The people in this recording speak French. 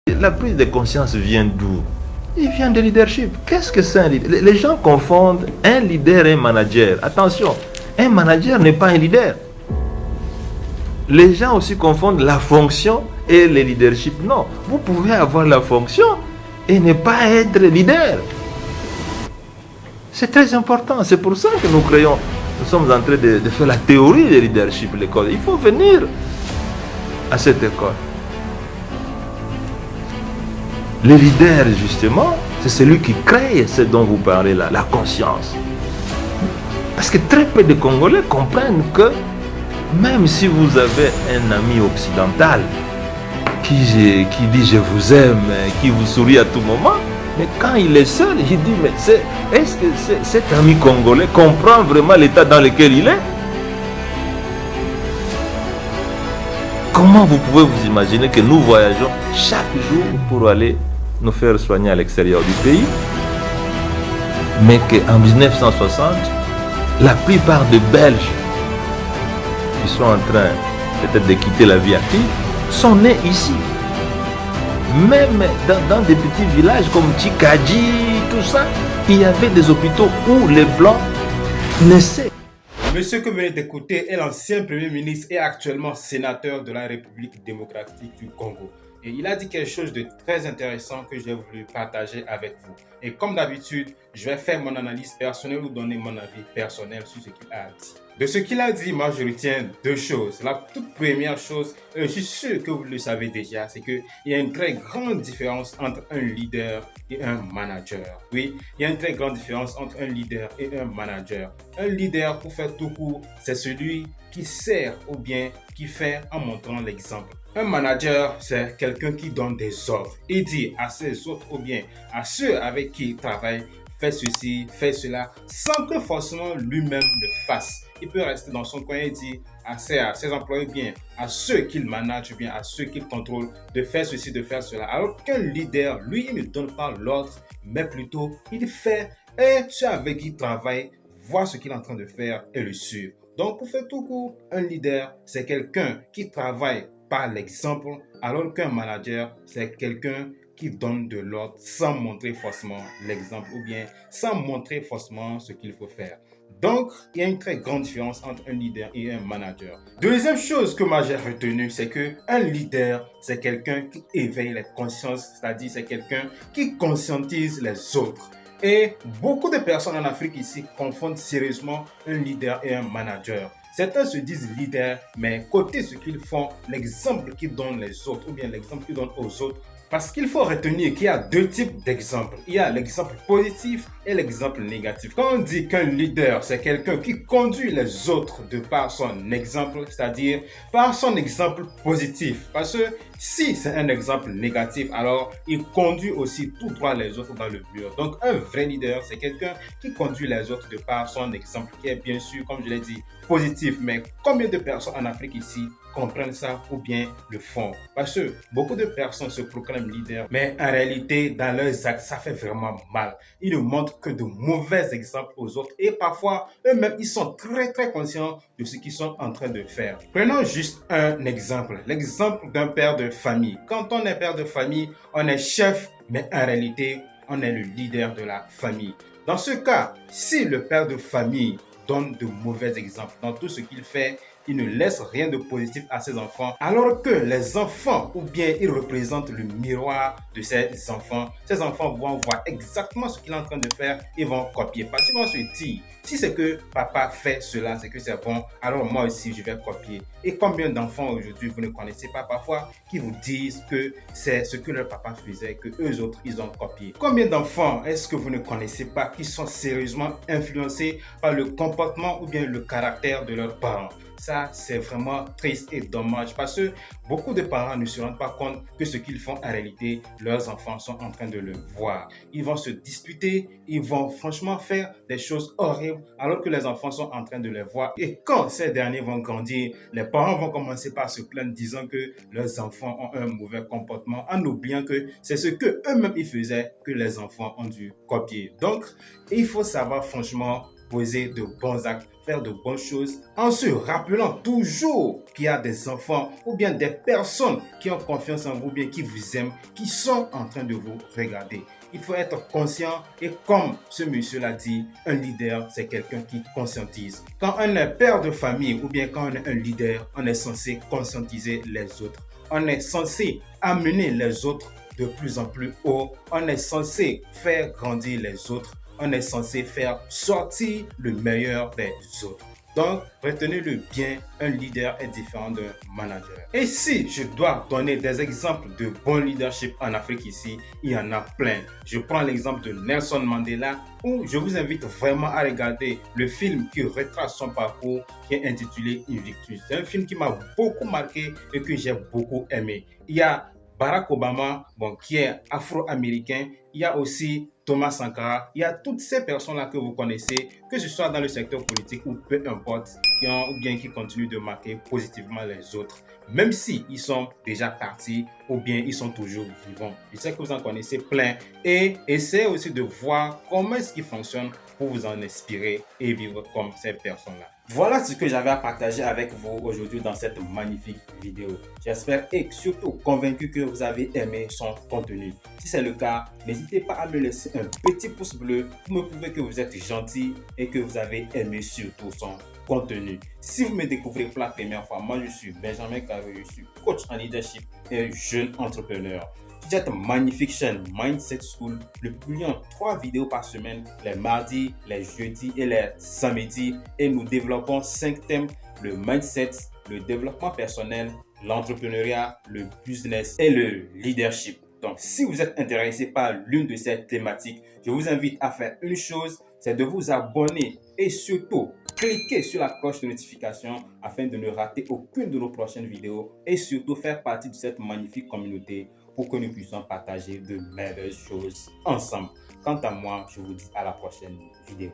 La prise de conscience vient d'où? Il vient de leadership. Qu'est-ce que c'est un leader? Les gens confondent un leader et un manager. Attention, un manager n'est pas un leader. Les gens aussi confondent la fonction et le leadership. Non, vous pouvez avoir la fonction et ne pas être leader. C'est très important. C'est pour ça que nous sommes en train de faire la théorie du leadership, l'école. Il faut venir à cette école. Le leader, justement, c'est celui qui crée ce dont vous parlez là, la conscience. Parce que très peu de Congolais comprennent que même si vous avez un ami occidental qui dit je vous aime, qui vous sourit à tout moment, mais quand il est seul, il dit mais est-ce que cet ami congolais comprend vraiment l'état dans lequel il est? Comment vous pouvez vous imaginer que nous voyageons chaque jour pour aller nous faire soigner à l'extérieur du pays, mais qu'en 1960, la plupart des Belges qui sont en train peut-être de quitter la vie active sont nés ici. Même dans des petits villages comme Tchikadji, tout ça, il y avait des hôpitaux où les Blancs naissaient. Monsieur que vous venez d'écouter est l'ancien Premier ministre et actuellement sénateur de la République démocratique du Congo. Et il a dit quelque chose de très intéressant que j'ai voulu partager avec vous. Et comme d'habitude, je vais faire mon analyse personnelle ou donner mon avis personnel sur ce qu'il a dit. De ce qu'il a dit, moi je retiens deux choses. La toute première chose, je suis sûr que vous le savez déjà, c'est qu'il y a une très grande différence entre un leader et un manager. Oui, il y a une très grande différence entre un leader et un manager. Un leader, pour faire tout court, c'est celui qui sert ou bien qui fait en montrant l'exemple. Un manager, c'est quelqu'un qui donne des ordres. Il dit à ses autres ou bien à ceux avec qui il travaille, fais ceci, fais cela, sans que forcément lui-même le fasse. Il peut rester dans son coin et dire à ses employés, bien à ceux qu'il manage, bien à ceux qu'il contrôle, de faire ceci, de faire cela. Alors qu'un leader, lui, il ne donne pas l'ordre, mais plutôt il fait et ceux avec qui il travaille voient ce qu'il est en train de faire et le suivent. Donc, pour faire tout court, un leader, c'est quelqu'un qui travaille par l'exemple, alors qu'un manager, c'est quelqu'un qui donne de l'ordre sans montrer forcément l'exemple ou bien sans montrer forcément ce qu'il faut faire. Donc, il y a une très grande différence entre un leader et un manager. Deuxième chose que moi j'ai retenue, c'est qu'un leader, c'est quelqu'un qui éveille les consciences, c'est-à-dire c'est quelqu'un qui conscientise les autres. Et beaucoup de personnes en Afrique ici confondent sérieusement un leader et un manager. Certains se disent leaders, mais côté ce qu'ils font, l'exemple qu'ils donnent les autres, ou bien l'exemple qu'ils donnent aux autres, parce qu'il faut retenir qu'il y a deux types d'exemples. Il y a l'exemple positif et l'exemple négatif. Quand on dit qu'un leader, c'est quelqu'un qui conduit les autres de par son exemple, c'est-à-dire par son exemple positif. Parce que si c'est un exemple négatif, alors il conduit aussi tout droit les autres dans le mur. Donc un vrai leader, c'est quelqu'un qui conduit les autres de par son exemple, qui est bien sûr, comme je l'ai dit, positif. Mais combien de personnes en Afrique ici comprennent ça ou bien le font? Parce que beaucoup de personnes se proclament leaders, mais en réalité, dans leurs actes, ça fait vraiment mal. Ils ne montrent que de mauvais exemples aux autres et parfois, eux-mêmes, ils sont très très conscients de ce qu'ils sont en train de faire. Prenons juste un exemple, l'exemple d'un père de famille. Quand on est père de famille, on est chef, mais en réalité, on est le leader de la famille. Dans ce cas, si le père de famille donne de mauvais exemples dans tout ce qu'il fait, il ne laisse rien de positif à ses enfants, alors que les enfants, ou bien ils représentent le miroir de ses enfants vont voir exactement ce qu'il est en train de faire et vont copier. Parce qu'ils vont se dire, si c'est que papa fait cela, c'est que c'est bon, alors moi aussi je vais copier. Et combien d'enfants aujourd'hui vous ne connaissez pas parfois qui vous disent que c'est ce que leur papa faisait, que eux autres ils ont copié. Combien d'enfants est-ce que vous ne connaissez pas qui sont sérieusement influencés par le comportement ou bien le caractère de leurs parents? Ça, c'est vraiment triste et dommage parce que beaucoup de parents ne se rendent pas compte que ce qu'ils font en réalité, leurs enfants sont en train de le voir. Ils vont se disputer, ils vont franchement faire des choses horribles alors que les enfants sont en train de les voir. Et quand ces derniers vont grandir, les parents vont commencer par se plaindre disant que leurs enfants ont un mauvais comportement en oubliant que c'est ce que eux-mêmes ils faisaient que les enfants ont dû copier. Donc, il faut savoir franchement poser de bons actes, faire de bonnes choses, en se rappelant toujours qu'il y a des enfants ou bien des personnes qui ont confiance en vous, bien qui vous aiment, qui sont en train de vous regarder. Il faut être conscient et comme ce monsieur l'a dit, un leader, c'est quelqu'un qui conscientise. Quand on est père de famille ou bien quand on est un leader, on est censé conscientiser les autres. On est censé amener les autres de plus en plus haut. On est censé faire grandir les autres. On est censé faire sortir le meilleur des autres. Donc, retenez-le bien, un leader est différent d'un manager. Et si je dois donner des exemples de bon leadership en Afrique ici, il y en a plein. Je prends l'exemple de Nelson Mandela, où je vous invite vraiment à regarder le film qui retrace son parcours, qui est intitulé Invictus. C'est un film qui m'a beaucoup marqué et que j'ai beaucoup aimé. Il y a Barack Obama, qui est afro-américain. Il y a aussi Thomas Sankara. Il y a toutes ces personnes-là que vous connaissez, que ce soit dans le secteur politique ou peu importe, qui ont ou bien qui continuent de marquer positivement les autres, même si ils sont déjà partis ou bien ils sont toujours vivants. Je sais que vous en connaissez plein et essayez aussi de voir comment est-ce qu'ils fonctionnent pour vous en inspirer et vivre comme ces personnes-là. Voilà ce que j'avais à partager avec vous aujourd'hui dans cette magnifique vidéo. J'espère et surtout convaincu que vous avez aimé son contenu. Si c'est le cas, n'hésitez pas à me laisser un petit pouce bleu pour me prouver que vous êtes gentil et que vous avez aimé surtout son contenu. Si vous me découvrez pour la première fois, moi je suis Benjamin Caro, je suis coach en leadership et jeune entrepreneur. Cette magnifique chaîne Mindset School, nous publions 3 vidéos par semaine, les mardis, les jeudis et les samedis. Et nous développons 5 thèmes, le mindset, le développement personnel, l'entrepreneuriat, le business et le leadership. Donc, si vous êtes intéressé par l'une de ces thématiques, je vous invite à faire une chose, c'est de vous abonner et surtout cliquez sur la cloche de notification afin de ne rater aucune de nos prochaines vidéos et surtout faire partie de cette magnifique communauté pour que nous puissions partager de merveilleuses choses ensemble. Quant à moi, je vous dis à la prochaine vidéo.